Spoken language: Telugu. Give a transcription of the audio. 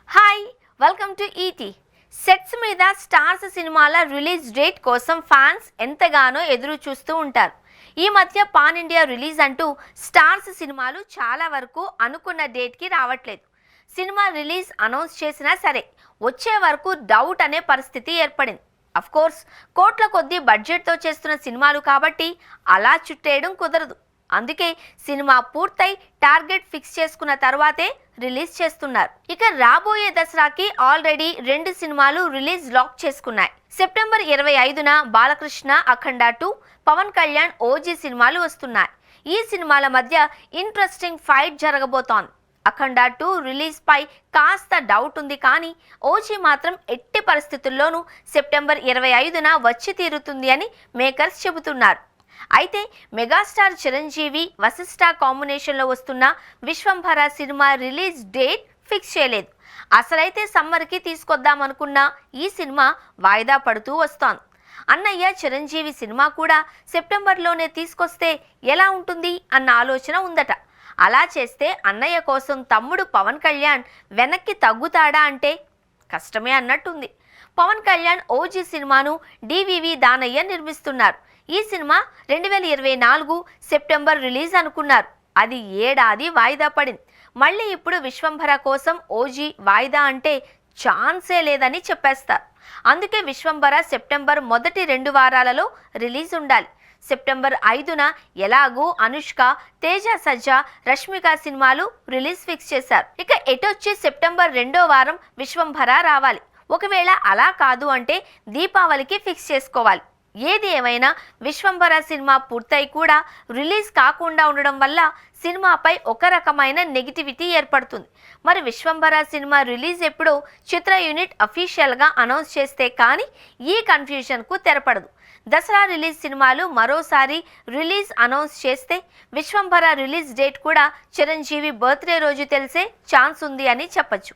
Hi, welcome to ET. Sets మీద స్టార్స్ సినిమాల రిలీజ్ డేట్ కోసం ఫ్యాన్స్ ఎంతగానో ఎదురు చూస్తూ ఉంటారు. ఈ మధ్య పాన్ ఇండియా రిలీజ్ అంటూ స్టార్స్ సినిమాలు చాలా వరకు అనుకున్న డేట్కి రావట్లేదు. సినిమా రిలీజ్ అనౌన్స్ చేసినా సరే వచ్చే వరకు డౌట్ అనే పరిస్థితి ఏర్పడింది. అఫ్ కోర్స్ కోట్ల కొద్దీ బడ్జెట్తో చేస్తున్న సినిమాలు కాబట్టి అలా చుట్టేయడం కుదరదు. అందుకే సినిమా పూర్తయి టార్గెట్ ఫిక్స్ చేసుకున్న తర్వాతే రిలీజ్ చేస్తున్నారు. ఇక రాబోయే దసరాకి ఆల్రెడీ 2 సినిమాలు రిలీజ్ లాక్ చేసుకున్నాయి. సెప్టెంబర్ 25న బాలకృష్ణ అఖండ 2, పవన్ కళ్యాణ్ ఓజీ సినిమాలు వస్తున్నాయి. ఈ సినిమాల మధ్య ఇంట్రెస్టింగ్ ఫైట్ జరగబోతోంది. అఖండ 2 రిలీజ్ పై కాస్త డౌట్ ఉంది, కానీ ఓజీ మాత్రం ఎట్టి పరిస్థితుల్లోనూ సెప్టెంబర్ 25న వచ్చి తీరుతుంది అని మేకర్స్ చెబుతున్నారు. అయితే మెగాస్టార్ చిరంజీవి వశిష్ఠ కాంబినేషన్లో వస్తున్న Vishwambhara cinema release date fix చేయలేదు. అసలైతే సమ్మర్కి తీసుకొద్దామనుకున్న ఈ సినిమా వాయిదా పడుతూ వస్తోంది. అన్నయ్య చిరంజీవి సినిమా కూడా సెప్టెంబర్లోనే తీసుకొస్తే ఎలా ఉంటుంది అన్న ఆలోచన ఉందట. అలా చేస్తే అన్నయ్య కోసం తమ్ముడు పవన్ కళ్యాణ్ వెనక్కి తగ్గుతాడా అంటే కష్టమే అన్నట్టుంది. పవన్ కళ్యాణ్ ఓజీ సినిమాను డివివి దానయ్య నిర్మిస్తున్నారు. ఈ సినిమా 2024 సెప్టెంబర్ రిలీజ్ అనుకున్నారు. అది ఏడాది వాయిదా పడింది. మళ్ళీ ఇప్పుడు విశ్వంభర కోసం ఓజీ వాయిదా అంటే ఛాన్సే లేదని చెప్పేస్తారు. అందుకే విశ్వంభర సెప్టెంబర్ మొదటి 2 వారాలలో రిలీజ్ ఉండాలి. సెప్టెంబర్ 5న ఎలాగూ అనుష్క, తేజ సజ్జా, రష్మిక సినిమాలు రిలీజ్ ఫిక్స్ చేశారు. ఇక ఎటొచ్చి సెప్టెంబర్ 2వ వారం విశ్వంభర రావాలి. ఒకవేళ అలా కాదు అంటే దీపావళికి ఫిక్స్ చేసుకోవాలి. ఏది ఏమైనా విశ్వంభర సినిమా పూర్తయి కూడా రిలీజ్ కాకుండా ఉండడం వల్ల సినిమాపై ఒక రకమైన నెగిటివిటీ ఏర్పడుతుంది. మరి విశ్వంభర సినిమా రిలీజ్ ఎప్పుడో చిత్ర యూనిట్ అఫీషియల్గా అనౌన్స్ చేస్తే కానీ ఈ కన్ఫ్యూజన్కు తెరపడదు. దసరా రిలీజ్ సినిమాలు మరోసారి రిలీజ్ అనౌన్స్ చేస్తే విశ్వంభర రిలీజ్ డేట్ కూడా చిరంజీవి బర్త్డే రోజు తెలిసే ఛాన్స్ ఉంది అని చెప్పచ్చు.